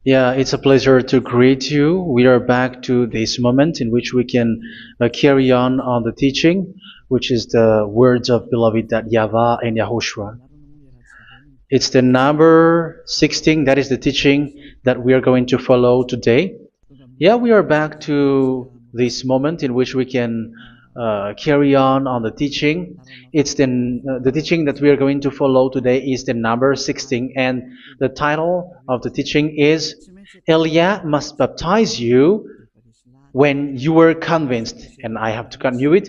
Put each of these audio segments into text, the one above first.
Yeah, it's a pleasure to greet you. We are back to this moment in which we can carry on the teaching, which is the words of beloved that YAHVAH and YAHOSHUA. It's the number 16, that is the teaching that we are going to follow today. Yeah, we are back to this moment in which we can carry on the teaching. It's the teaching that we are going to follow today is the number 16, and the title of the teaching is Elia must baptize you when you were convinced, and I have to continue it,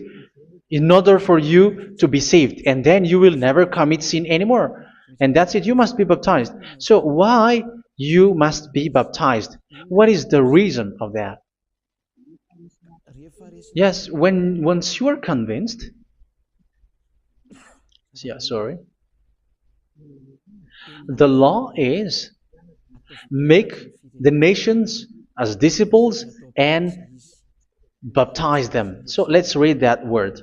in order for you to be saved, and then you will never commit sin anymore. And that's it, you must be baptized. So why you must be baptized? What is the reason of that? Yes, once you are convinced, yeah, sorry, the law is make the nations as disciples and baptize them. So let's read that word.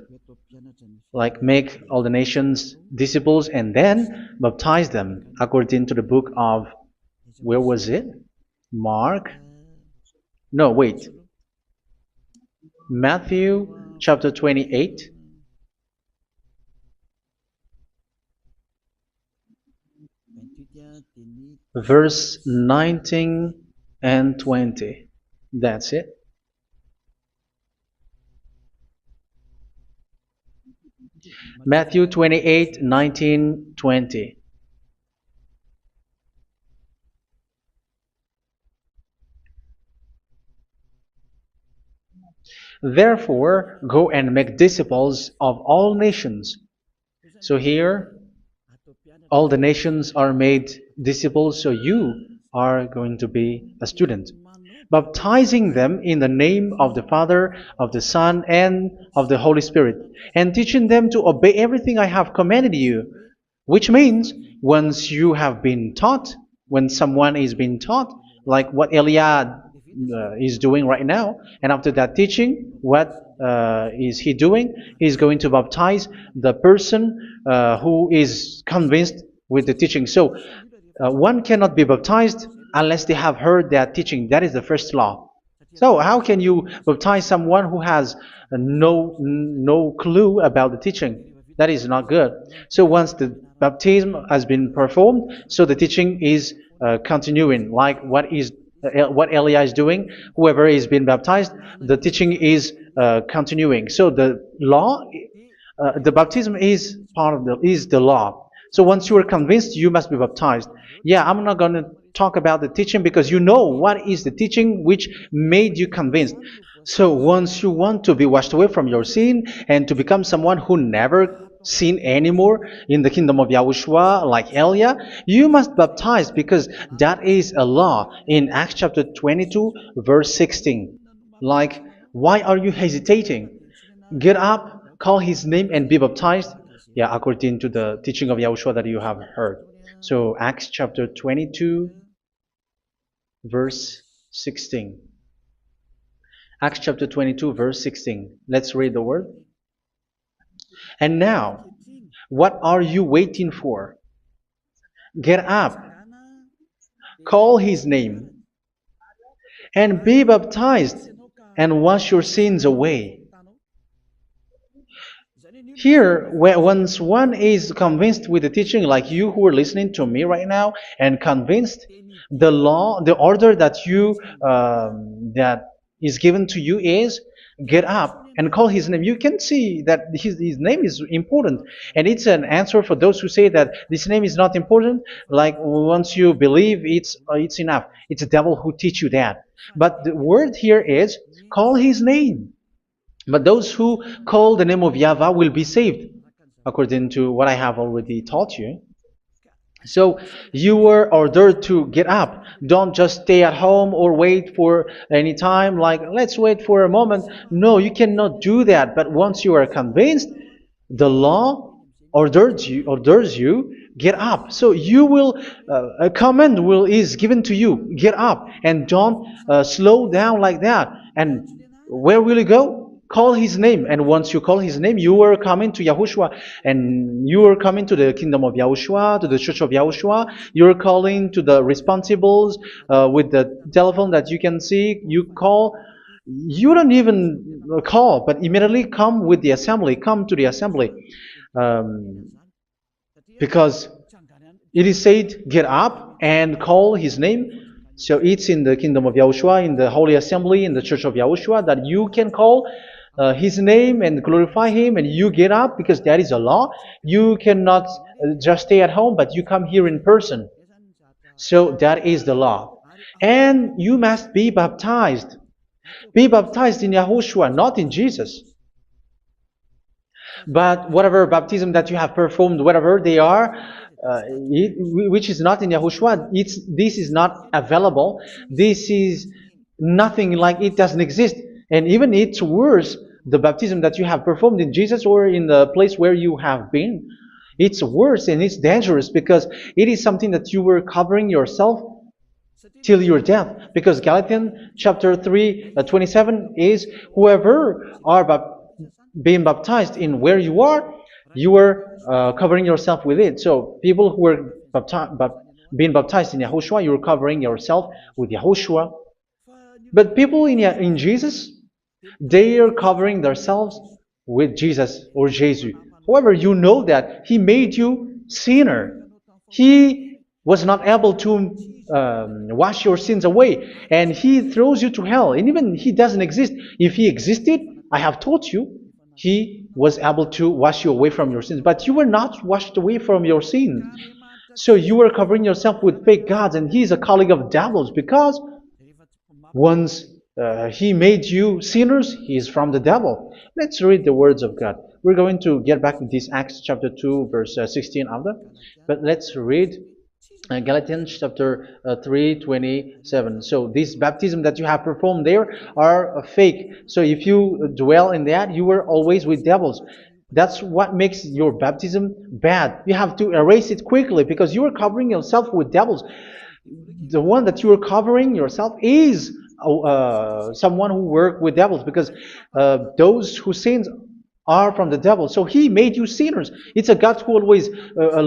Like make all the nations disciples and then baptize them according to the book of, where was it? Mark? No, wait. Matthew chapter 28. Verse 19 and 20. That's it. Matthew 28, 19, 20. Therefore, go and make disciples of all nations. So here, all the nations are made disciples, so you are going to be a student. Baptizing them in the name of the Father, of the Son, and of the Holy Spirit, and teaching them to obey everything I have commanded you. Which means, once you have been taught, when someone is being taught, like what Elia is doing right now, and after that teaching, what is he doing? He's going to baptize the person who is convinced with the teaching. So one cannot be baptized unless they have heard that teaching. That is the first law. So how can you baptize someone who has no clue about the teaching? That is not good. So once the baptism has been performed, so the teaching is continuing. Like what Elia is doing, whoever is being baptized, the teaching is continuing. So the law, the baptism is part of the law. So once you are convinced, you must be baptized. Yeah, I'm not going to talk about the teaching because you know what is the teaching which made you convinced. So once you want to be washed away from your sin and to become someone who never sin anymore in the kingdom of YAHOSHUA, like Elia, you must baptize because that is a law in Acts chapter 22, verse 16. Like, why are you hesitating? Get up, call his name, and be baptized. Yeah, according to the teaching of YAHOSHUA that you have heard. So Acts chapter 22, verse 16. Acts chapter 22, verse 16. Let's read the word. And now, what are you waiting for? Get up, call his name, and be baptized, and wash your sins away. Here, once one is convinced with the teaching, like you who are listening to me right now, and convinced, the law, the order that that is given to you is get up and call his name. You can see that his name is important, and it's an answer for those who say that this name is not important. Like once you believe, it's enough. It's the devil who teach you that. But the word here is call his name. But those who call the name of YAHVAH will be saved, according to what I have already taught you. So you were ordered to get up. Don't just stay at home or wait for any time, like let's wait for a moment. No, you cannot do that. But once you are convinced, the law orders you get up. So you will a command is given to you, get up, and don't slow down like that. And where will you go? call his name. And once you call his name, you are coming to Yahushua. And you are coming to the kingdom of Yahushua, to the church of Yahushua. You're calling to the responsibles with the telephone that you can see. You call. You don't even call, but immediately come with the assembly. Come to the assembly. Um, because it is said, get up and call his name. So it's in the kingdom of Yahushua, in the holy assembly, in the church of Yahushua, that you can call his name and glorify him, and you get up, because that is a law. You cannot just stay at home, but you come here in person. So that is the law. And you must be baptized. Be baptized in Yahushua, not in Jesus. But whatever baptism that you have performed, whatever they are, which is not in Yahushua, this is not available. This is nothing, like it doesn't exist. And even it's worse, the baptism that you have performed in Jesus or in the place where you have been. It's worse and it's dangerous, because it is something that you were covering yourself till your death. Because Galatians chapter 3, 27 is, whoever are being baptized in where you are covering yourself with it. So people who were being baptized in Yahushua, you're covering yourself with Yahushua. But people in Jesus, they are covering themselves with Jesus or Jesus. However, you know that He made you sinner. He was not able to wash your sins away, and He throws you to hell. And even He doesn't exist. If He existed, I have taught you, He was able to wash you away from your sins. But you were not washed away from your sins. So you were covering yourself with fake gods, and He is a colleague of devils, because once He made you sinners, He is from the devil. Let's read the words of God. We're going to get back to this Acts chapter 2, verse 16 after. But let's read Galatians chapter 3, 27. So this baptism that you have performed there are fake. So if you dwell in that, you were always with devils. That's what makes your baptism bad. You have to erase it quickly, because you are covering yourself with devils. The one that you are covering yourself is someone who worked with devils, because those who sin are from the devil. So He made you sinners. It's a God who always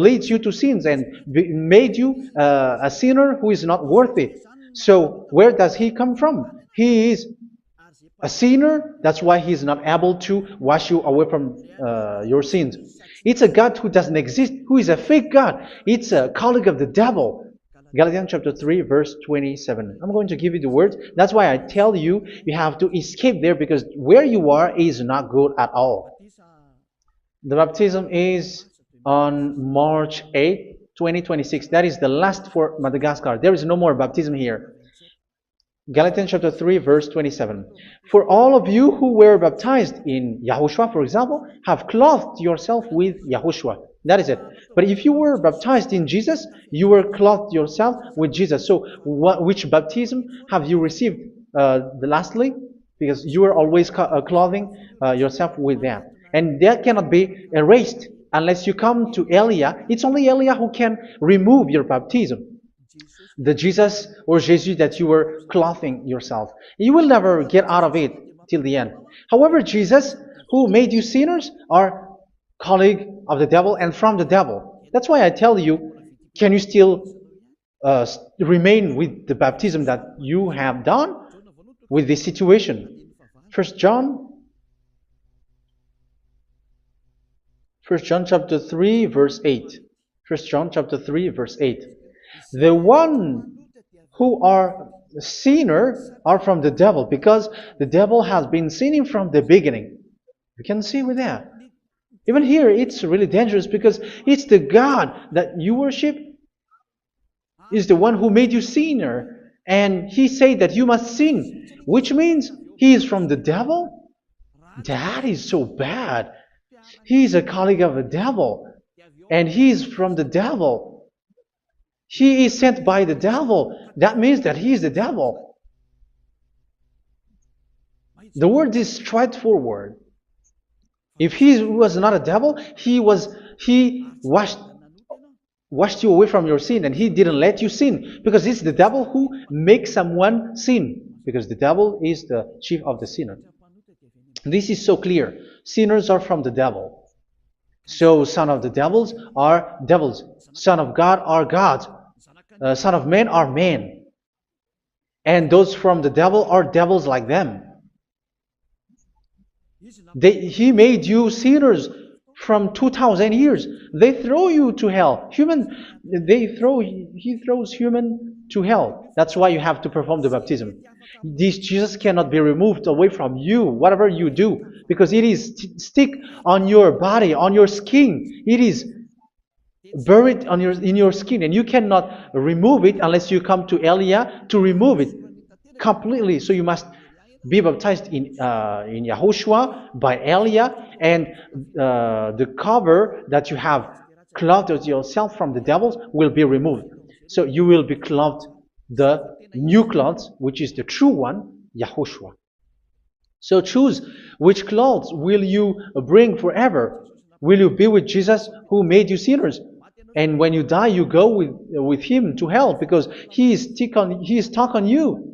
leads you to sins, and made you a sinner who is not worthy. So where does He come from? He is a sinner. That's why He is not able to wash you away from your sins. It's a God who doesn't exist, who is a fake God. It's a colleague of the devil. Galatians chapter 3, verse 27. I'm going to give you the words. That's why I tell you, you have to escape there, because where you are is not good at all. The baptism is on March 8, 2026. That is the last for Madagascar. There is no more baptism here. Galatians chapter 3, verse 27. For all of you who were baptized in Yahushua, for example, have clothed yourself with Yahushua. That is it. But if you were baptized in Jesus, you were clothed yourself with Jesus. So which baptism have you received lastly? Because you are always clothing yourself with that. And that cannot be erased unless you come to Eliah. It's only Eliah who can remove your baptism. The Jesus or Jesus that you were clothing yourself. You will never get out of it till the end. However, Jesus, who made you sinners, are colleague of the devil and from the devil. That's why I tell you, can you still remain with the baptism that you have done with this situation? First John chapter 3, verse 8. First John chapter 3, verse 8. The one who are sinner are from the devil, because the devil has been sinning from the beginning. You can see with that. Even here, it's really dangerous, because it's the God that you worship is the one who made you sinner, and He said that you must sin, which means He is from the devil. That is so bad. He is a colleague of the devil, and He is from the devil. He is sent by the devil. That means that He is the devil. The word is straightforward. If He was not a devil, He washed you away from your sin, and He didn't let you sin, because it's the devil who makes someone sin, because the devil is the chief of the sinner. This is so clear. Sinners are from the devil. So son of the devils are devils. Son of God are gods. Son of men are men. And those from the devil are devils like them. He made you sinners from 2,000 years. They throw you to hell. He throws human to hell. That's why you have to perform the baptism. This Jesus cannot be removed away from you, whatever you do, because it is stick on your body, on your skin. It is buried in your skin, and you cannot remove it unless you come to Elia to remove it completely. So you must be baptized in YAHOSHUA by Elia, and the cover that you have clothed yourself from the devils will be removed. So you will be clothed the new clothes, which is the true one, YAHOSHUA. So choose which clothes will you bring forever. Will you be with Jesus who made you sinners? And when you die, you go with him to hell because he is stuck on you.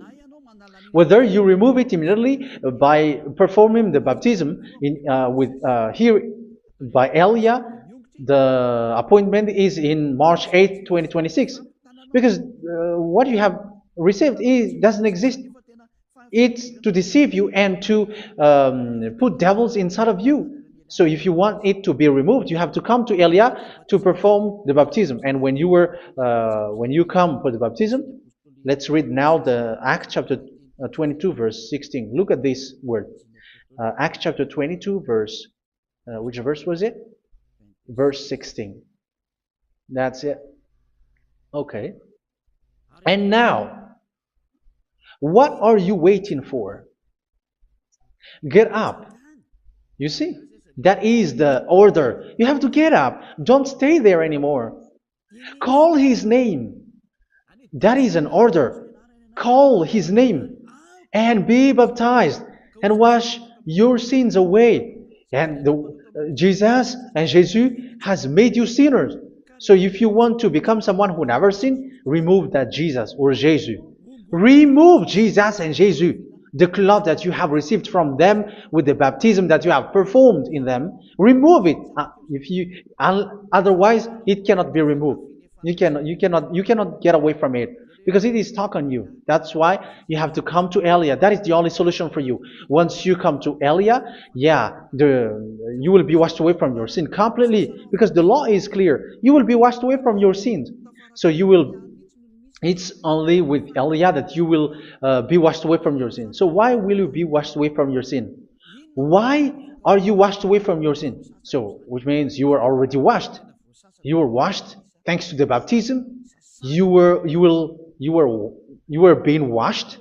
Whether you remove it immediately by performing the baptism here by Elia, the appointment is in March 8, 2026. Because what you have received doesn't exist. It's to deceive you and to put devils inside of you. So if you want it to be removed, you have to come to Elia to perform the baptism. And when you come for the baptism, let's read now the Acts chapter 22 verse 16. Look at this word. Acts chapter 22 verse, which verse was it? Verse 16. That's it. Okay. And now, what are you waiting for? Get up. You see, that is the order. You have to get up. Don't stay there anymore. Call his name. That is an order. Call his name and be baptized and wash your sins away. And Jesus has made you sinners. So if you want to become someone who never sinned, remove that Jesus or Jesus. Remove Jesus and Jesus, the cloth that you have received from them with the baptism that you have performed in them. Remove it. Otherwise, it cannot be removed. You cannot get away from it because it is stuck on you. That's why you have to come to Elia. That is the only solution for you. Once you come to Elia, you will be washed away from your sin completely because the law is clear. You will be washed away from your sins. So it's only with Elia that you will be washed away from your sin. So why will you be washed away from your sin? Why are you washed away from your sin? So, which means you are already washed. You were washed thanks to the baptism. You were being washed,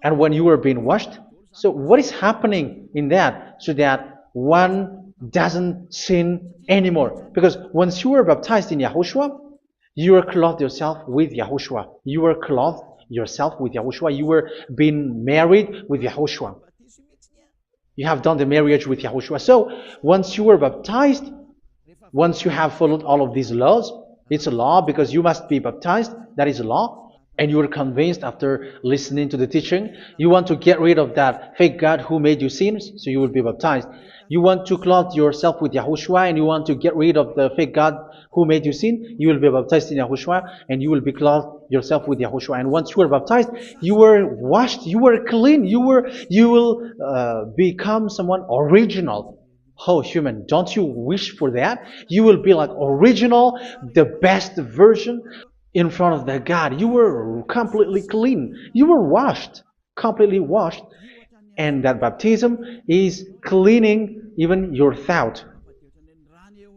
and when you were being washed, so what is happening in that? So that one doesn't sin anymore. Because once you were baptized in YAHOSHUA, you were clothed yourself with YAHOSHUA. You were clothed yourself with YAHOSHUA. You were being married with YAHOSHUA. You have done the marriage with YAHOSHUA. So once you were baptized, once you have followed all of these laws, it's a law because you must be baptized. That is a law. And you are convinced after listening to the teaching, you want to get rid of that fake God who made you sinners, so you will be baptized. You want to clothe yourself with YAHOSHUA and you want to get rid of the fake God who made you sin, you will be baptized in YAHOSHUA and you will be clothed yourself with YAHOSHUA. And once you are baptized, you were washed, you were clean, you will become someone original. Oh, human, don't you wish for that? You will be like original, the best version in front of the God. You were completely clean. You were washed, completely washed. And that baptism is cleaning even your thought.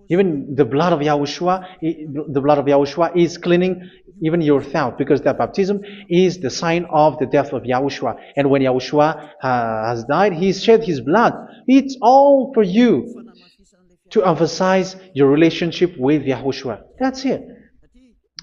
Even the blood of YAHOSHUA is cleaning even your thought, because that baptism is the sign of the death of YAHOSHUA. And when YAHOSHUA has died, he shed his blood. It's all for you to emphasize your relationship with YAHOSHUA. That's it.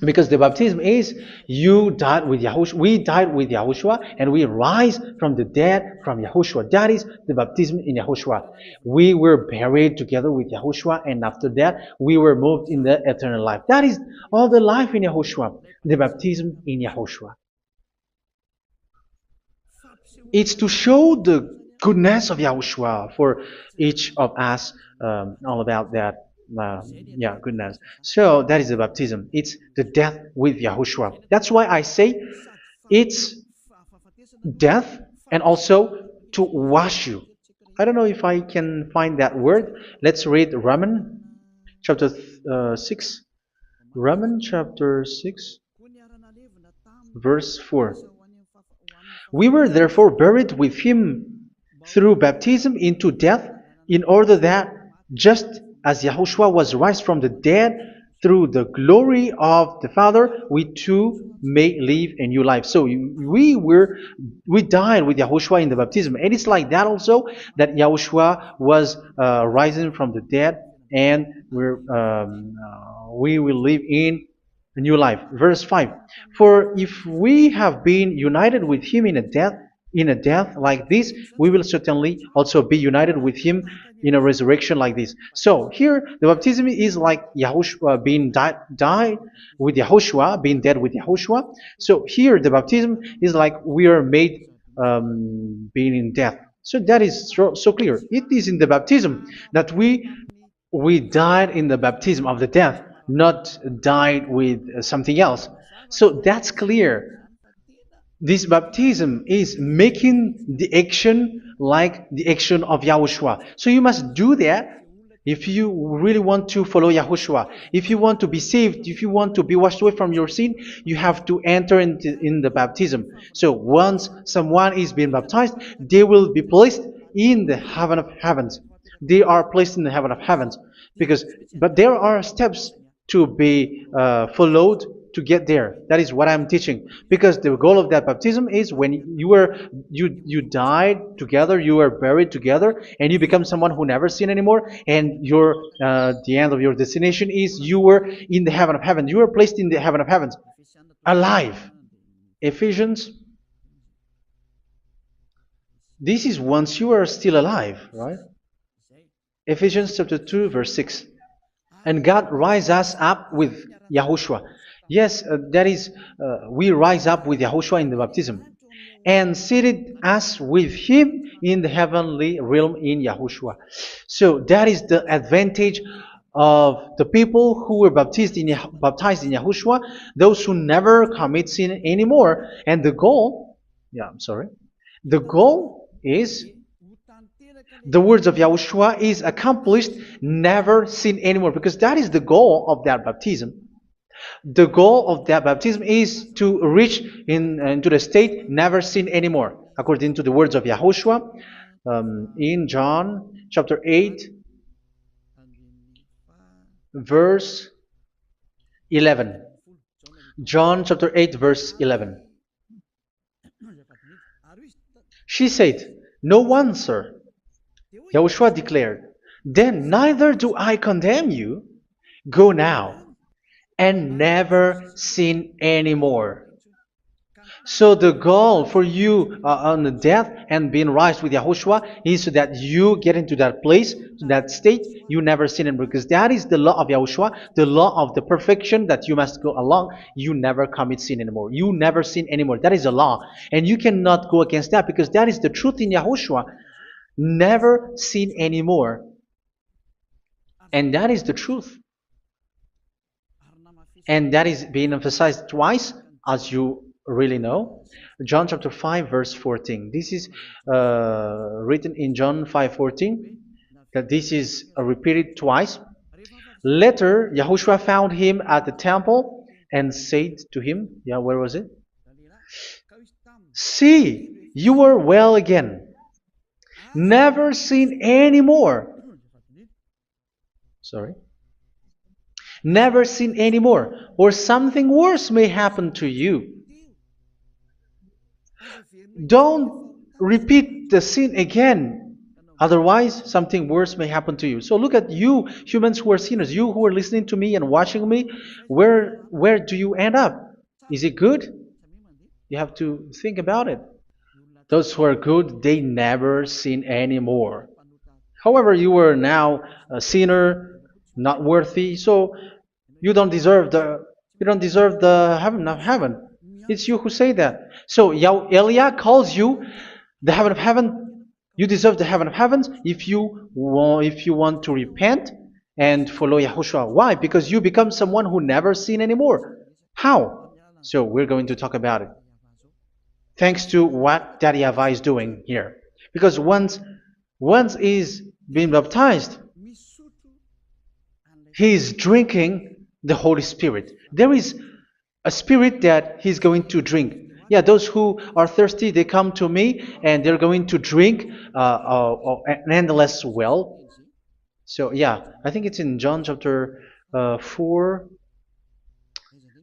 Because the baptism is you died with YAHOSHUA, we died with YAHOSHUA, and we rise from the dead from YAHOSHUA. That is the baptism in YAHOSHUA. We were buried together with YAHOSHUA, and after that we were moved in the eternal life. That is all the life in YAHOSHUA, the baptism in YAHOSHUA. It's to show the goodness of Yahushua for each of us, all about that. Yeah, goodness. So that is the baptism. It's the death with Yahushua. That's why I say it's death and also to wash you. I don't know if I can find that word. Let's read Romans chapter 6. Romans chapter 6, verse 4. We were therefore buried with him through baptism into death, in order that, just as Yahushua was raised from the dead through the glory of the Father, we too may live a new life. So we died with Yahushua in the baptism, and it's like that also that Yahushua was rising from the dead, and we will live in a new life. Verse 5. For if we have been united with him in a death like this, we will certainly also be united with him in a resurrection like this. So here the baptism is like Yahushua being died with Yahushua, being dead with Yahushua. So here the baptism is like we are made being in death. So that is so clear. It is in the baptism that we died in the baptism of the death, not died with something else. So that's clear. This baptism is making the action like the action of Yahushua. So you must do that if you really want to follow Yahushua. If you want to be saved, if you want to be washed away from your sin, you have to enter in the baptism. So once someone is being baptized, they will be placed in the heaven of heavens. They are placed in the heaven of heavens, but there are steps to be followed to get there. That is what I'm teaching, because the goal of that baptism is when you died together, you were buried together, and you become someone who never sin anymore, and the end of your destination is you were in the heaven of heaven. You were placed in the heaven of heavens, alive. Ephesians. This is once you are still alive, right? Ephesians chapter 2, verse 6. And God rise us up with Yahushua. Yes, that is, we rise up with Yahushua in the baptism. And seated us with him in the heavenly realm in Yahushua. So that is the advantage of the people who were baptized in Yahushua, those who never commit sin anymore. And the goal, the goal is the words of Yahushua is accomplished, never sin anymore, because that is the goal of that baptism. The goal of that baptism is to reach into the state never sin anymore, according to the words of Yahushua in John chapter 8, verse 11. John chapter 8, verse 11. She said, "No one, sir." Yahushua declared, "Then neither do I condemn you. Go now and never sin anymore." So the goal for you on the death and being raised with Yahushua is so that you get into that place, to that state, you never sin anymore. Because that is the law of Yahushua, the law of the perfection that you must go along. You never commit sin anymore. You never sin anymore. That is a law. And you cannot go against that, because that is the truth in Yahushua. Never sin anymore. And that is the truth. And that is being emphasized twice, as you really know. John chapter 5, verse 14. This is written in John 5:14. That this is repeated twice. Later, Yahushua found him at the temple and said to him, where was it? "See, you are well again. Never sin anymore." Never sin anymore, or something worse may happen to you. Don't repeat the sin again. Otherwise, something worse may happen to you. So look at you, humans who are sinners, you who are listening to me and watching me. Where do you end up? Is it good? You have to think about it. Those who are good, they never sin anymore. However, you are now a sinner, not worthy, so you don't deserve the heaven of heaven. It's you who say that. So Eliah calls you the heaven of heaven You deserve the heaven of heavens if you want to repent and follow Yahushua. Why? Because you become someone who never sin anymore. How? So we're going to talk about it. Thanks to what Daddy YAHVAH is doing here. Because once he's been baptized, he's drinking the Holy Spirit. There is a spirit that he's going to drink. Yeah, those who are thirsty, they come to me and they're going to drink an endless well. So yeah, I think it's in John chapter 4.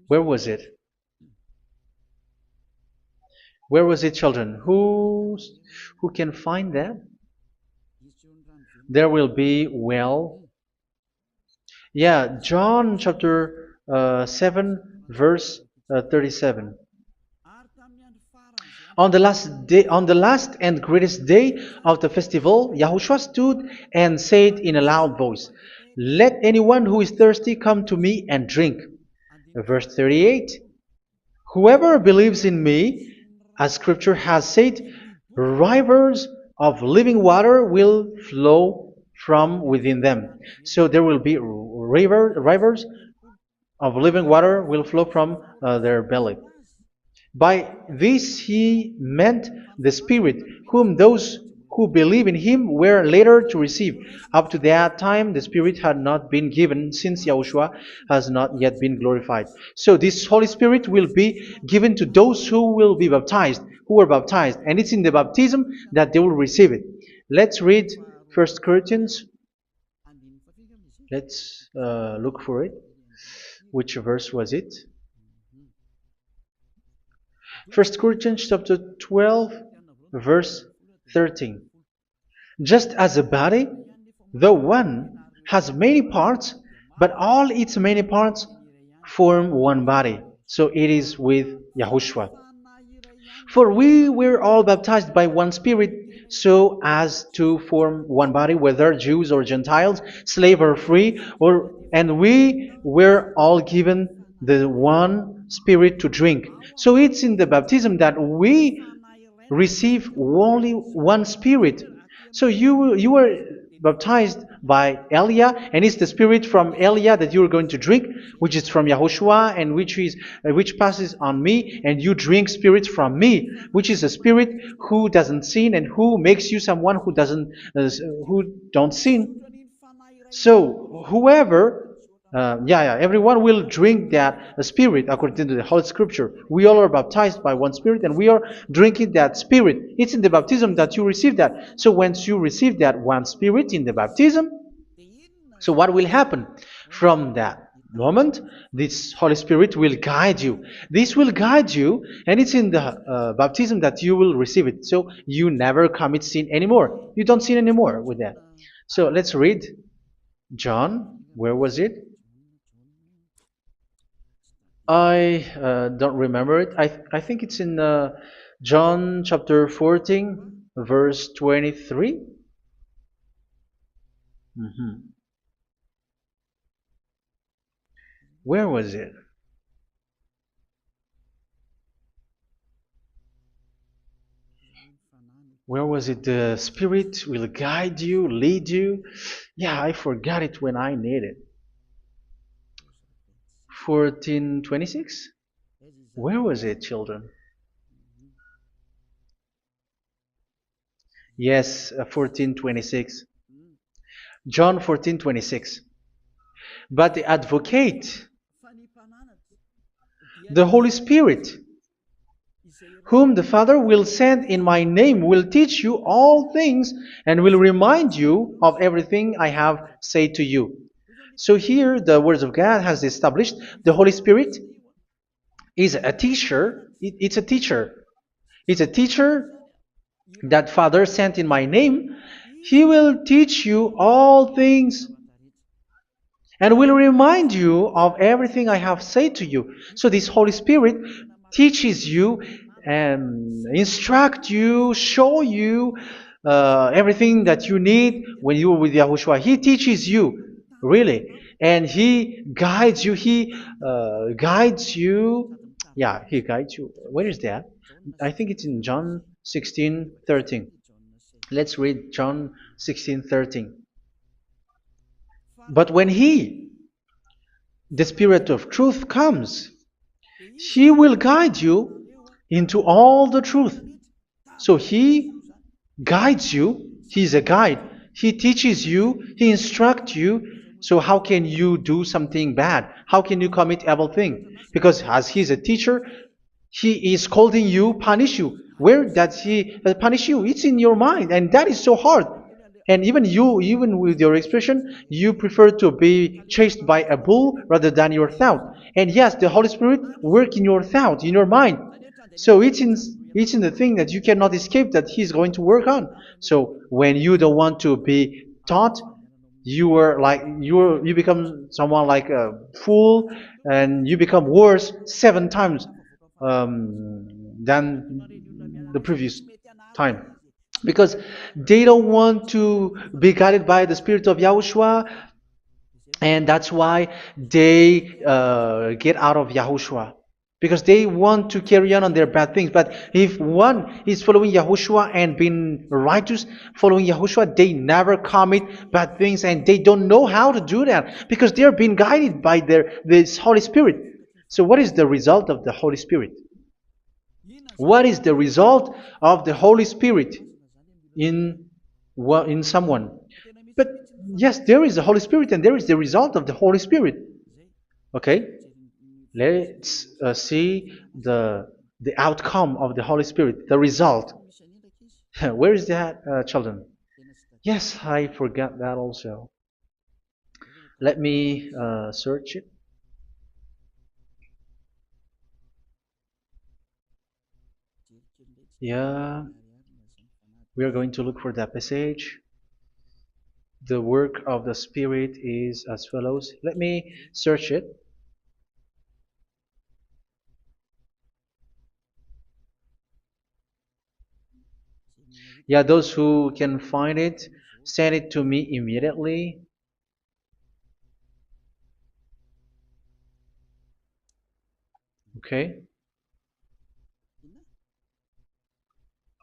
Where was it? Where was it, children? Who can find that? There will be well. Yeah, John chapter 7, verse 37. On the last day, on the last and greatest day of the festival, Yahushua stood and said in a loud voice, "Let anyone who is thirsty come to me and drink." Verse 38. Whoever believes in me, as Scripture has said, rivers of living water will flow from within them. So there will be rivers of living water will flow from their belly. By this he meant the Spirit, whom those who believe in him were later to receive. Up to that time, the Spirit had not been given, since Yahushua has not yet been glorified. So this Holy Spirit will be given to those who will be baptized, who were baptized. And it's in the baptism that they will receive it. Let's read 1 Corinthians. Let's look for it. Which verse was it? 1 Corinthians chapter 12, verse 13. Just as a body, though one, has many parts, but all its many parts form one body. So it is with Yahushua. For we were all baptized by one Spirit, so as to form one body, whether Jews or Gentiles, slave or free, and we were all given the one Spirit to drink. So it's in the baptism that we receive only one Spirit. So you were baptized by Elia, and it's the Spirit from Elia that you are going to drink, which is from Yahushua, and which passes on me, and you drink Spirit from me, which is a Spirit who doesn't sin and who makes you someone who don't sin. So whoever everyone will drink that Spirit according to the Holy Scripture. We all are baptized by one Spirit, and we are drinking that Spirit. It's in the baptism that you receive that. So once you receive that one Spirit in the baptism, so what will happen? From that moment, this Holy Spirit will guide you. This will guide you, and it's in the baptism that you will receive it. So you never commit sin anymore. You don't sin anymore with that. So let's read John. Where was it? I don't remember it. I think it's in John chapter 14, verse 23. Where was it? Where was it? The Spirit will guide you, lead you. Yeah, I forgot it when I need it. 14:26? Where was it, children? Yes, 14:26. John 14:26. But the advocate, the Holy Spirit, whom the Father will send in my name, will teach you all things and will remind you of everything I have said to you. So here the words of God has established the Holy Spirit is a teacher. It's a teacher. It's a teacher that Father sent in my name. He will teach you all things and will remind you of everything I have said to you. So this Holy Spirit teaches you and instruct you, show you everything that you need when you are with Yahushua. He teaches you, really. And He guides you. He guides you. Yeah, He guides you. Where is that? I think it's in John 16:13. Let's read John 16:13. But when He, the Spirit of truth, comes, He will guide you into all the truth. So He guides you. He's a guide. He teaches you. He instructs you. So how can you do something bad? How can you commit evil thing? Because as He's a teacher, He is scolding you, punish you. Where does He punish you? It's in your mind, and that is so hard. And even you, even with your expression, you prefer to be chased by a bull rather than your thought. And yes, the Holy Spirit work in your thought, in your mind. So it's in the thing that you cannot escape that He's going to work on. So when you don't want to be taught, you become someone like a fool, and you become worse 7 times than the previous time, because they don't want to be guided by the Spirit of Yahushua, and that's why they get out of Yahushua, because they want to carry on their bad things. But if one is following Yahushua and being righteous, following Yahushua, they never commit bad things, and they don't know how to do that because they're being guided by this Holy Spirit. So what is the result of the Holy Spirit? What is the result of the Holy Spirit in someone? But yes, there is the Holy Spirit, and there is the result of the Holy Spirit. Okay, let's see the outcome of the Holy Spirit, the result. Where is that, children? Yes, I forgot that also. Let me search it. Yeah, we are going to look for that passage. The work of the Spirit is as follows. Let me search it. Yeah, those who can find it, send it to me immediately. Okay.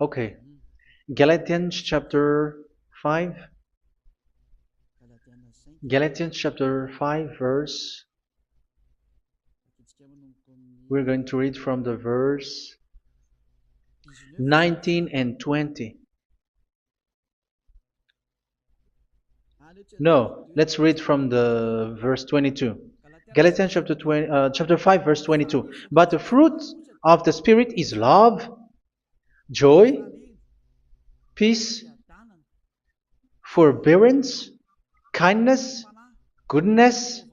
Okay. Galatians chapter 5. Galatians chapter 5 verse. We're going to read from the verse 19 and 20. No, let's read from the verse 22. Galatians chapter 5 verse 22. But the fruit of the Spirit is love, joy, peace, forbearance, kindness, goodness,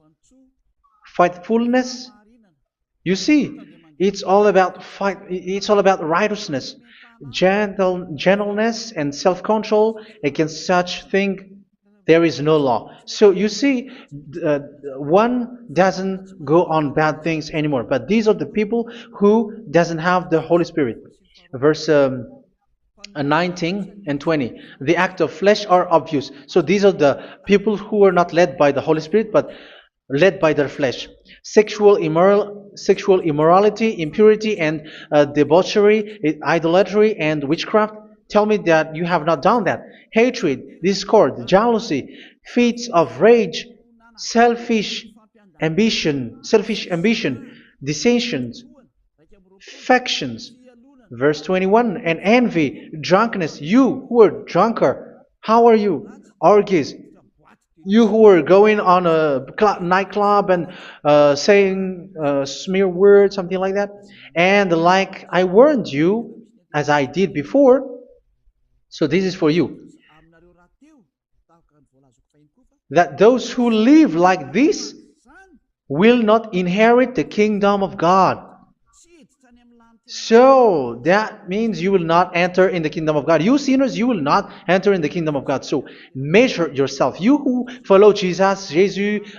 faithfulness. You see, it's all about fight. It's all about righteousness, gentleness, and self-control. Against such thing, there is no law. So you see, one doesn't go on bad things anymore. But these are the people who doesn't have the Holy Spirit. Verse 19 and 20. The act of flesh are obvious. So these are the people who are not led by the Holy Spirit, but led by their flesh. Sexual immorality, impurity, and debauchery, idolatry, and witchcraft. Tell me that you have not done that. Hatred, discord, jealousy, fits of rage, selfish ambition, dissensions, factions. Verse 21, and envy, drunkenness. You who are drunkard, how are you? Orgies. You who are going on a nightclub and saying smear words, something like that. And like I warned you, as I did before, so this is for you, that those who live like this will not inherit the kingdom of God. So that means you will not enter in the kingdom of God. You sinners, you will not enter in the kingdom of God. So measure yourself. You who follow Jesus,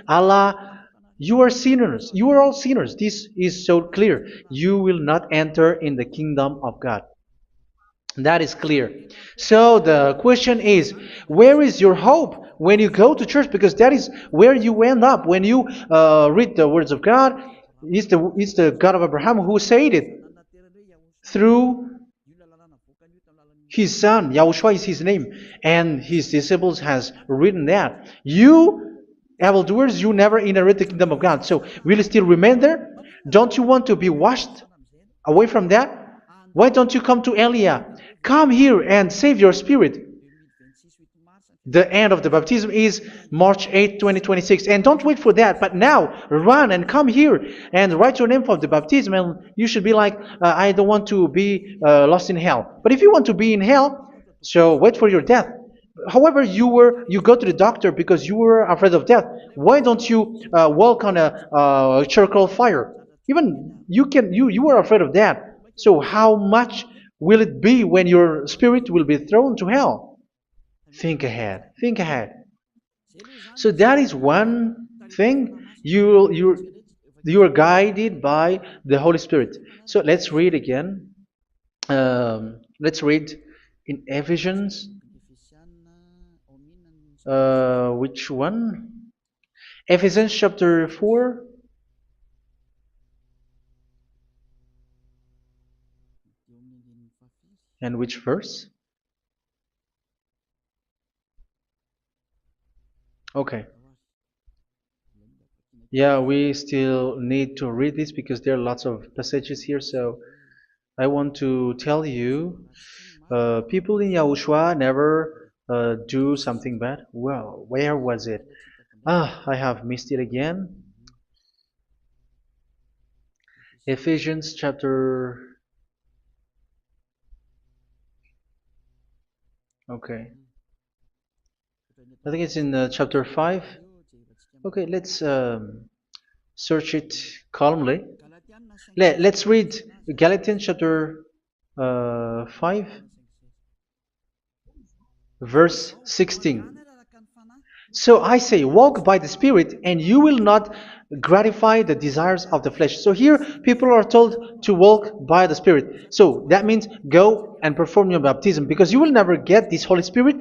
Allah, you are sinners. You are all sinners. This is so clear. You will not enter in the kingdom of God. That is clear. So the question is, where is your hope when you go to church? Because that is where you end up. When you read the words of God, it's the God of Abraham who said it. Through His son, Yahushua is his name, and his disciples has written that. You evildoers, you never inherit the kingdom of God. So will you still remain there? Don't you want to be washed away from that? Why don't you come to Elia? Come here and save your spirit. The end of the baptism is March 8, 2026. And don't wait for that, but now run and come here and write your name for the baptism. And you should be like, I don't want to be lost in hell. But if you want to be in hell, so wait for your death. However, you go to the doctor because you were afraid of death. Why don't you walk on a charcoal fire? Even you were afraid of that. So how much will it be when your spirit will be thrown to hell? Think ahead. Think ahead. So that is one thing. You are guided by the Holy Spirit. So let's read again. Let's read in Ephesians. Which one? Ephesians chapter 4. And which verse? Okay. Yeah, we still need to read this because there are lots of passages here. So I want to tell you, people in Yahushua never do something bad. Well, where was it? I have missed it again. Ephesians chapter. Okay. I think it's in chapter 5. Okay, let's search it calmly. Let's read Galatians chapter 5, verse 16. So I say, walk by the Spirit, and you will not gratify the desires of the flesh. So here, people are told to walk by the Spirit. So that means go and perform your baptism, because you will never get this Holy Spirit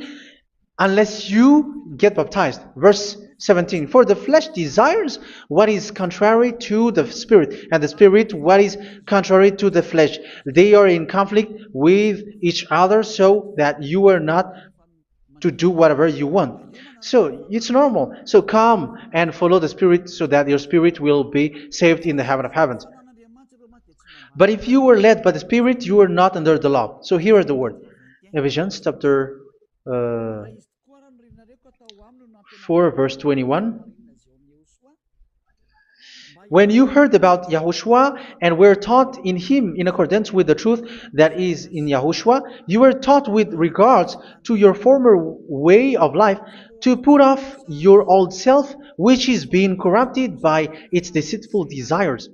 unless you get baptized. Verse 17. For the flesh desires what is contrary to the Spirit, and the Spirit what is contrary to the flesh. They are in conflict with each other, so that you are not to do whatever you want. So it's normal. So come and follow the Spirit so that your spirit will be saved in the heaven of heavens. But if you were led by the Spirit, you are not under the law. So here is the word. Ephesians chapter 4 verse 21. When you heard about Yahushua and were taught in him in accordance with the truth that is in Yahushua, you were taught with regards to your former way of life to put off your old self, which is being corrupted by its deceitful desires,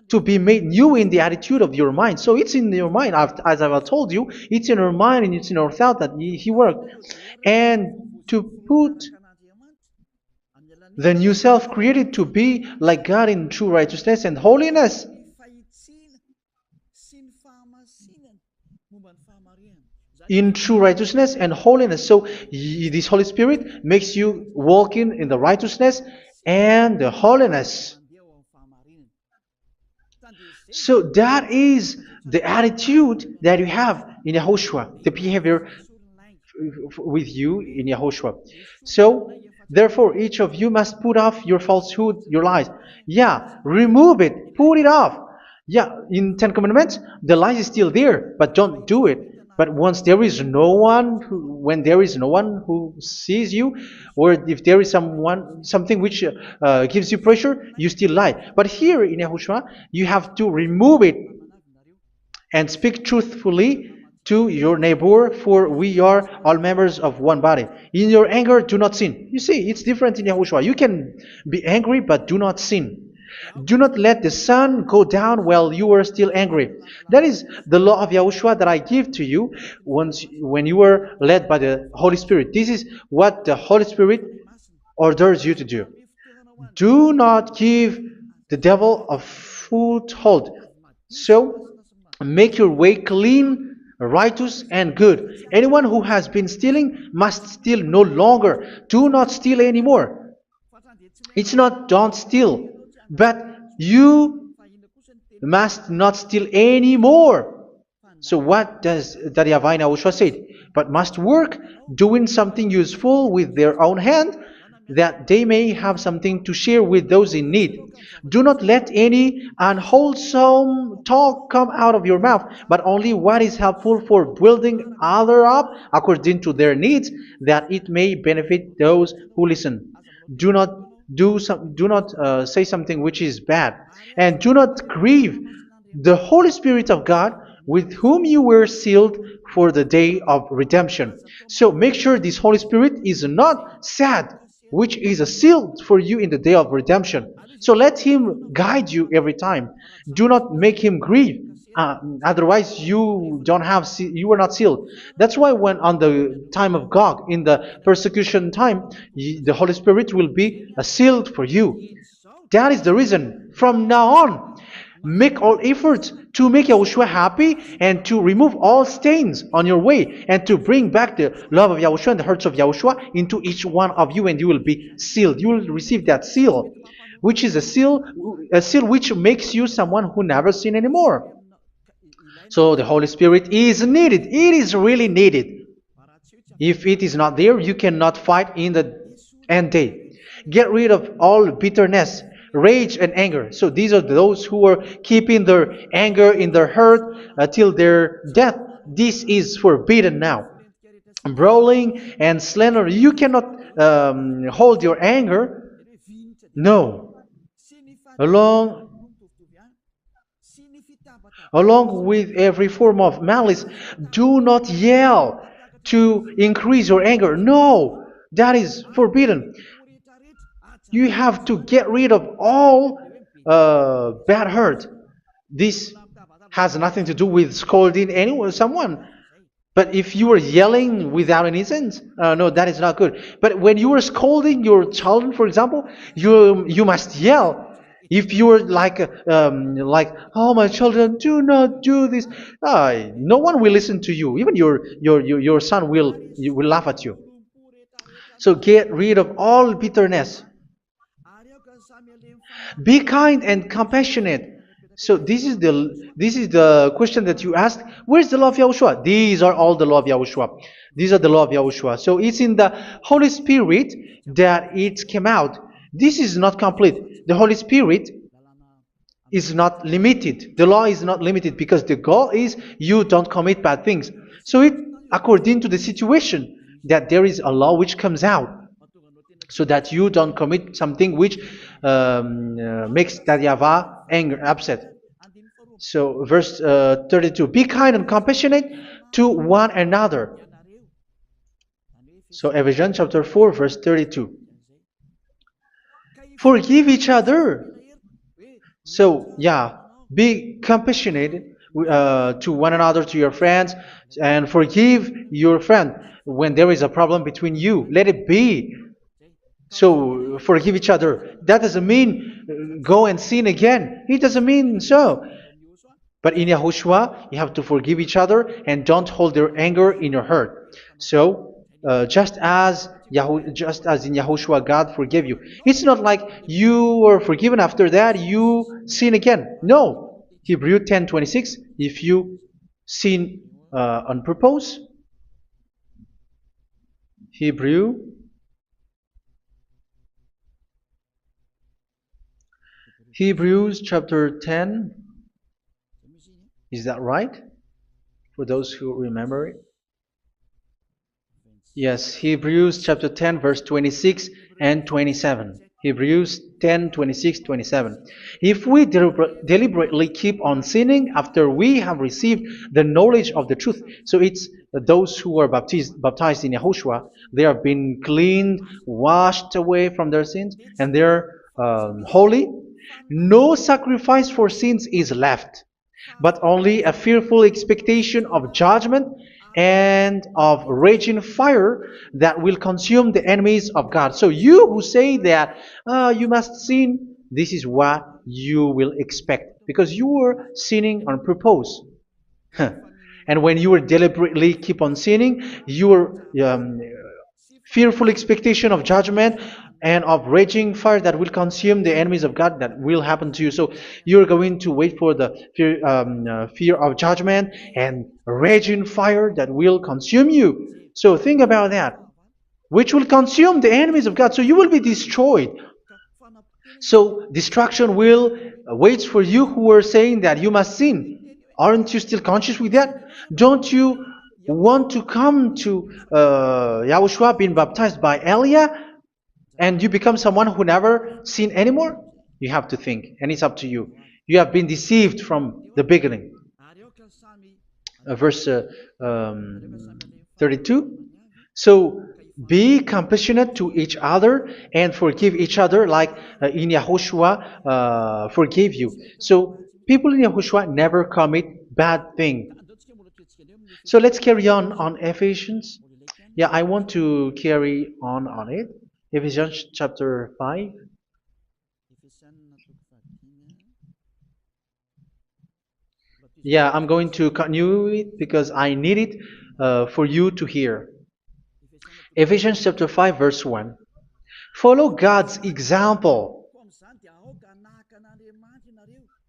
to be made new in the attitude of your mind. So it's in your mind, as I've told you, it's in your mind and it's in your thought that he worked. And to put the new self created to be like God in true righteousness and holiness. In true righteousness and holiness. So this Holy Spirit makes you walk in the righteousness and the holiness. So that is the attitude that you have in Yahushua, the behavior with you in Yahushua. So therefore, each of you must put off your falsehood, your lies. Yeah, remove it, put it off. Yeah, in Ten Commandments, the lies is still there, but don't do it. But once there is no one, when there is no one who sees you, or if there is something which gives you pressure, you still lie. But here in Yahushua, you have to remove it and speak truthfully to your neighbor, for we are all members of one body. In your anger, do not sin. You see, it's different in Yahushua. You can be angry, but do not sin. Do not let the sun go down while you are still angry. That is the law of Yahushua that I give to you when you were led by the Holy Spirit. This is what the Holy Spirit orders you to do. Do not give the devil a foothold. So, make your way clean, righteous, and good. Anyone who has been stealing must steal no longer. Do not steal anymore. It's not don't steal, but you must not steal anymore. So what does Daddy Yahweh YAHOSHUA say? But must work doing something useful with their own hand, that they may have something to share with those in need. Do not let any unwholesome talk come out of your mouth, but only what is helpful for building others up according to their needs, that it may benefit those who listen. Do not do not say something which is bad, and do not grieve the Holy Spirit of God, with whom you were sealed for the day of redemption. So make sure this Holy Spirit is not sad, which is a seal for you in the day of redemption. So let Him guide you every time. Do not make Him grieve. Otherwise, you were not sealed. That's why when on the time of God, in the persecution time, the Holy Spirit will be a sealed for you. That is the reason. From now on, make all efforts to make Yahushua happy and to remove all stains on your way and to bring back the love of Yahushua and the hearts of Yahushua into each one of you, and you will be sealed. You will receive that seal, which is a seal which makes you someone who never sin anymore. So the Holy Spirit is needed. It is really needed. If it is not there, you cannot fight in the end day. Get rid of all bitterness, rage, and anger. So these are those who are keeping their anger in their heart till their death. This is forbidden now. Brawling and slander. You cannot hold your anger. No. Along Along with every form of malice, do not yell to increase your anger. No, that is forbidden. You have to get rid of all bad hurt. This has nothing to do with scolding anyone, someone. But if you are yelling without any sense, no, that is not good. But when you are scolding your children, for example, you must yell. If you are like, oh my children, do not do this, no one will listen to you. Even your son will laugh at you. So get rid of all bitterness. Be kind and compassionate. So this is the question that you asked. Where's the law of Yahushua? These are all the law of Yahushua. These are the law of Yahushua. So it's in the Holy Spirit that it came out. This is not complete. The Holy Spirit is not limited. The law is not limited because the goal is you don't commit bad things. So it according to the situation that there is a law which comes out, so that you don't commit something which makes that Yahweh anger, upset. So verse 32, be kind and compassionate to one another. So Ephesians chapter 4 verse 32. Forgive each other. So yeah, be compassionate to one another, to your friends, and forgive your friend when there is a problem between you. Let it be. So forgive each other. That doesn't mean go and sin again. It doesn't mean so. But in Yahushua, you have to forgive each other and don't hold their anger in your heart. So just as in Yahushua, God forgave you. It's not like you were forgiven after that you sin again. No. Hebrew 10:26. If you sin on purpose, Hebrews chapter 10. Is that right? For those who remember it. Yes, Hebrews chapter 10 verse 26 and 27. Hebrews 10, 26, 27. If we deliberately keep on sinning after we have received the knowledge of the truth, so it's those who are baptized in Yahushua, they have been cleaned, washed away from their sins, and they're holy. No sacrifice for sins is left, but only a fearful expectation of judgment and of raging fire that will consume the enemies of God. So you who say that you must sin, this is what you will expect, because you were sinning on purpose. And when you deliberately keep on sinning, you are fearful expectation of judgment and of raging fire that will consume the enemies of God that will happen to you. So you're going to wait for the fear of judgment and raging fire that will consume you. So think about that, which will consume the enemies of God. So you will be destroyed. So destruction will wait for you who are saying that you must sin. Aren't you still conscious with that? Don't you want to come to Yahushua being baptized by Elia and you become someone who never sin anymore? You have to think, and it's up to you. You have been deceived from the beginning. Verse 32. So be compassionate to each other and forgive each other like in Yahushua forgave you. So people in Yahushua never commit bad thing. So let's carry on Ephesians. Yeah, I want to carry on it. Ephesians chapter 5. Yeah, I'm going to continue it because I need it for you to hear. Ephesians chapter 5 verse 1. Follow God's example.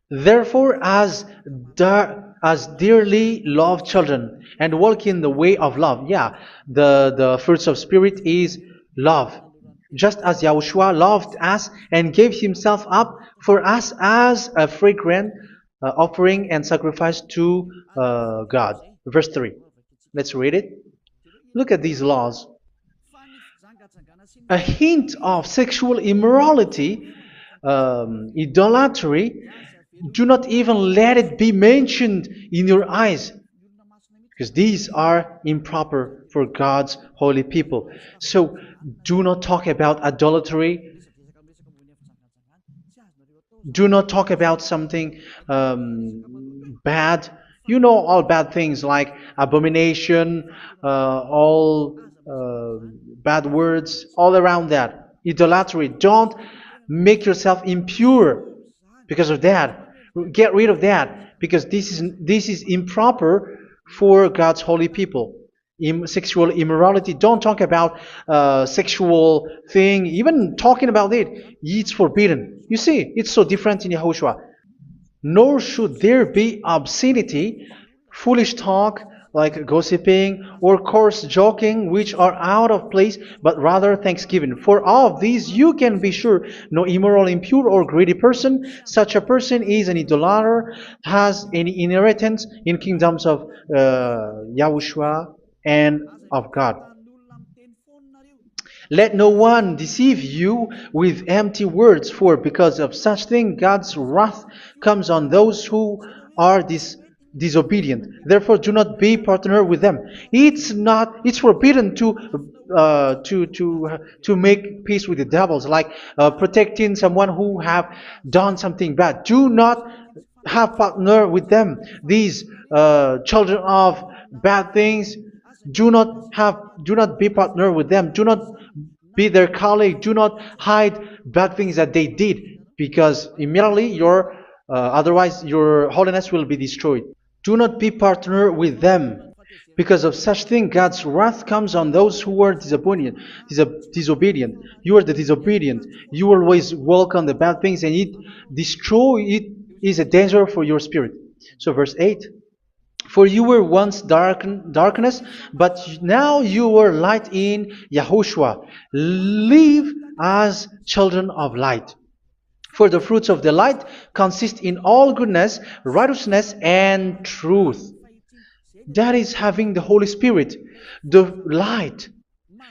Therefore, as dearly loved children, and walk in the way of love. Yeah, the fruits of spirit is love. Just as Yahushua loved us and gave himself up for us as a fragrant offering and sacrifice to God. Verse 3. Let's read it. Look at these laws. A hint of sexual immorality, idolatry, do not even let it be mentioned in your eyes, because these are improper for God's holy people. So do not talk about idolatry. Do not talk about something bad. You know all bad things like abomination, all bad words, all around that. Idolatry. Don't make yourself impure because of that. Get rid of that because this is improper for God's holy people. Sexual immorality. Don't talk about sexual thing. Even talking about it's forbidden. You see, it's so different in Yahushua. Nor should there be obscenity, foolish talk like gossiping or coarse joking, which are out of place, but rather thanksgiving. For of these you can be sure: no immoral, impure, or greedy person, such a person is an idolater, has any inheritance in kingdoms of Yahushua and of God. Let no one deceive you with empty words, for because of such thing God's wrath comes on those who are disobedient. Therefore, do not be partner with them. It's forbidden to make peace with the devils, like protecting someone who have done something bad. Do not have partner with them. These children of bad things. Do not be partner with them. Do not be their colleague. Do not hide bad things that they did, because immediately otherwise your holiness will be destroyed. Do not be partner with them. Because of such thing, God's wrath comes on those who are disobedient. You are the disobedient. You always walk on the bad things, and it is a danger for your spirit. So verse 8. For you were once darkness, but now you are light in Yahushua. Live as children of light. For the fruits of the light consist in all goodness, righteousness, and truth. That is having the Holy Spirit, the light.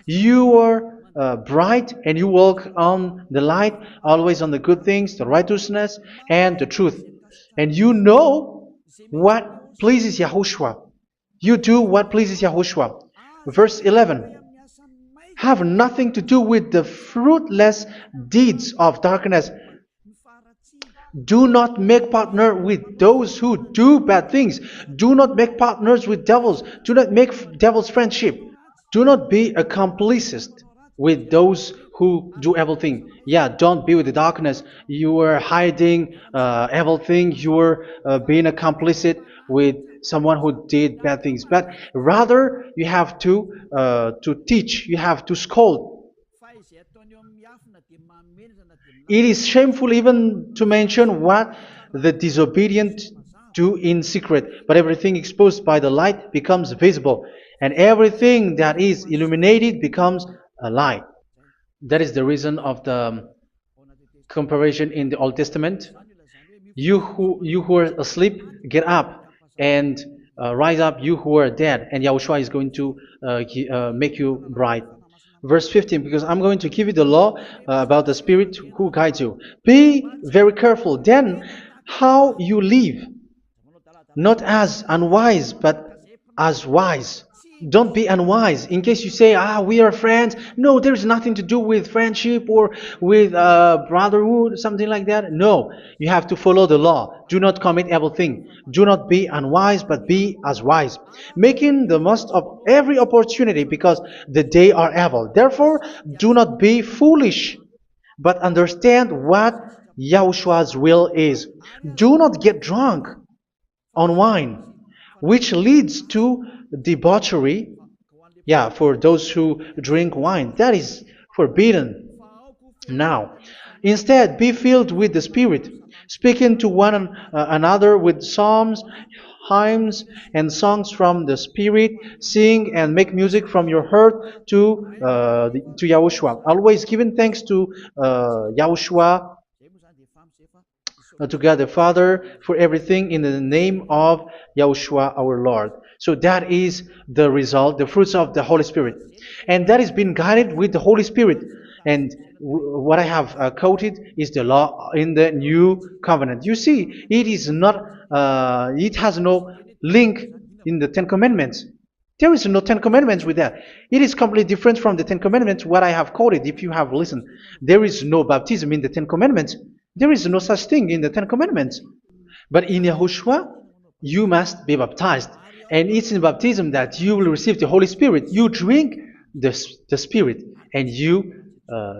You are bright and you walk on the light, always on the good things, the righteousness, and the truth. And you know what pleases Yahushua. You do what pleases Yahushua. Verse 11. Have nothing to do with the fruitless deeds of darkness. Do not make partner with those who do bad things. Do not make partners with devils. Do not make devil's friendship. Do not be accomplices with those who do evil things. Yeah, don't be with the darkness. You are hiding evil things. You are being a complicit with someone who did bad things, but rather you have to teach, you have to scold. It is shameful even to mention what the disobedient do in secret, but everything exposed by the light becomes visible, and everything that is illuminated becomes a light. That is the reason of the comparison in the Old Testament. You who are asleep, get up and rise up, you who are dead, and Yahushua is going to make you bright. Verse 15, because I'm going to give you the law about the Spirit who guides you. Be very careful then how you live, not as unwise, but as wise. Don't be unwise. In case you say, we are friends. No, there's nothing to do with friendship or with brotherhood, something like that. No, you have to follow the law. Do not commit evil thing. Do not be unwise, but be as wise, making the most of every opportunity because the day are evil. Therefore, do not be foolish, but understand what Yahushua's will is. Do not get drunk on wine, which leads to debauchery. Yeah, for those who drink wine, that is forbidden now. Instead, be filled with the Spirit, speaking to one another with psalms, hymns, and songs from the Spirit. Sing and make music from your heart to Yahushua. Always giving thanks to Yahushua, to God the Father for everything in the name of Yahushua our Lord. So that is the result, the fruits of the Holy Spirit. And that is being guided with the Holy Spirit. And what I have quoted is the law in the new covenant. You see, it is not, it has no link in the Ten Commandments. There is no Ten Commandments with that. It is completely different from the Ten Commandments, what I have quoted, if you have listened. There is no baptism in the Ten Commandments. There is no such thing in the Ten Commandments. But in Yahushua, you must be baptized. And it's in baptism that you will receive the Holy Spirit. You drink the Spirit, and you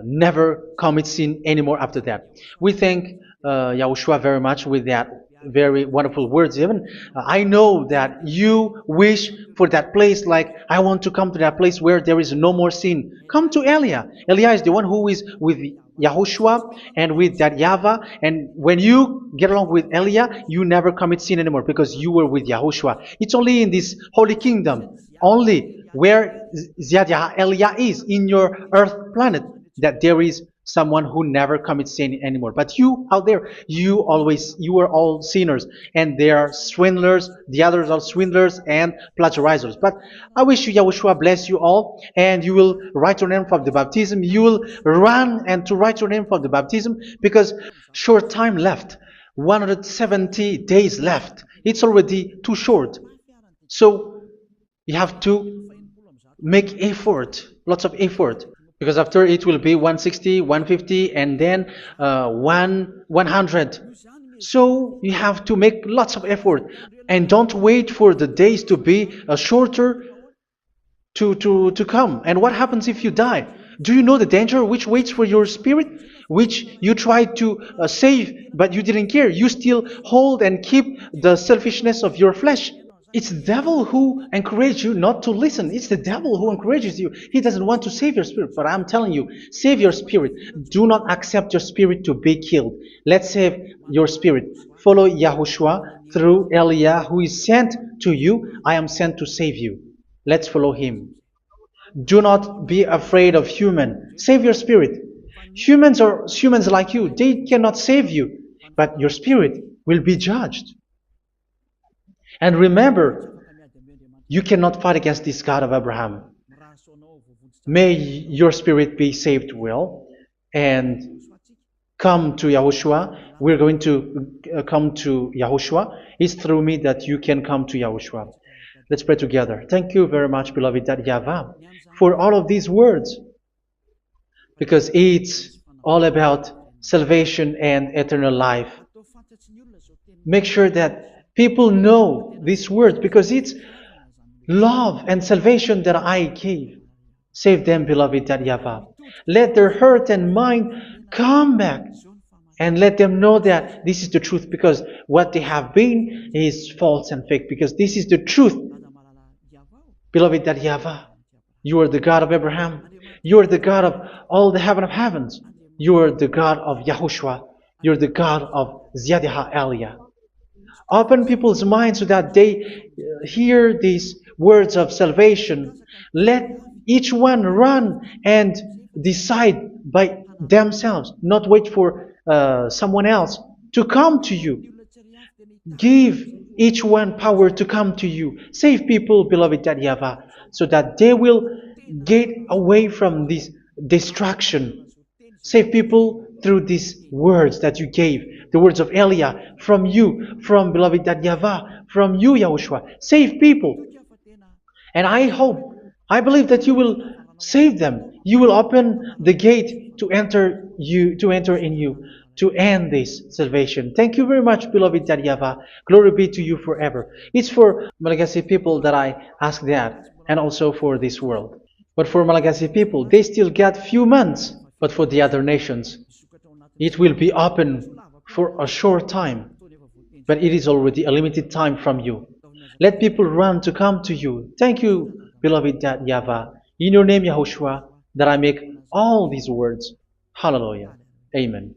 never commit sin anymore after that. We thank Yahushua very much with that very wonderful words. Even I know that you wish for that place, like I want to come to that place where there is no more sin. Come to Elia. Elia is the one who is with Yahushua and with that YAHVAH, and when you get along with Elia, you never commit sin anymore because you were with Yahushua. It's only in this holy kingdom, only where Ziad Elia is in your earth planet, that there is someone who never commits sin anymore. But you out there, you are all sinners, and they are swindlers. The others are swindlers and plagiarizers. But I wish you, Yahushua, bless you all, and you will write your name for the baptism. You will run and to write your name for the baptism, because short time left, 170 days left. It's already too short. So you have to make effort, lots of effort. Because after it will be 160, 150, and then 100. So you have to make lots of effort. And don't wait for the days to be shorter to come. And what happens if you die? Do you know the danger which waits for your spirit? Which you tried to save, but you didn't care. You still hold and keep the selfishness of your flesh. It's the devil who encourages you not to listen. It's the devil who encourages you. He doesn't want to save your spirit. But I'm telling you, save your spirit. Do not accept your spirit to be killed. Let's save your spirit. Follow Yahushua through Elia, who is sent to you. I am sent to save you. Let's follow him. Do not be afraid of human. Save your spirit. Humans are humans like you. They cannot save you. But your spirit will be judged. And remember, you cannot fight against this God of Abraham. May your spirit be saved well and come to Yahushua. We're going to come to Yahushua. It's through me that you can come to Yahushua. Let's pray together. Thank you very much, beloved YAHVAH, for all of these words, because it's all about salvation and eternal life. Make sure that people know these words, because it's love and salvation that I gave. Save them, beloved YAHVAH. Let their heart and mind come back and let them know that this is the truth, because what they have been is false and fake, because this is the truth. Beloved, that YAHVAH, you are the God of Abraham, you are the God of all the heaven of heavens, you are the God of YAHOSHUA, you are the God of Ziyadha Aliyah. Open people's minds so that they hear these words of salvation. Let each one run and decide by themselves, not wait for someone else to come to you. Give each one power to come to you. Save people, beloved YAHVAH, so that they will get away from this distraction. Save people through these words that you gave, the words of Elia, from you, from beloved YAHVAH, from you, Yahushua. Save people. And I hope, I believe that you will save them. You will open the gate to enter in you, to end this salvation. Thank you very much, beloved YAHVAH. Glory be to you forever. It's for Malagasy people that I ask that, and also for this world. But for Malagasy people, they still get few months. But for the other nations, it will be open for a short time. But it is already a limited time from you. Let people run to come to you. Thank you, beloved YAHVAH. In your name, Yahushua, that I make all these words. Hallelujah. Amen.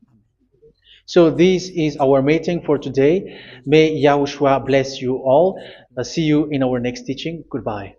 So this is our meeting for today. May Yahushua bless you all. See you in our next teaching. Goodbye.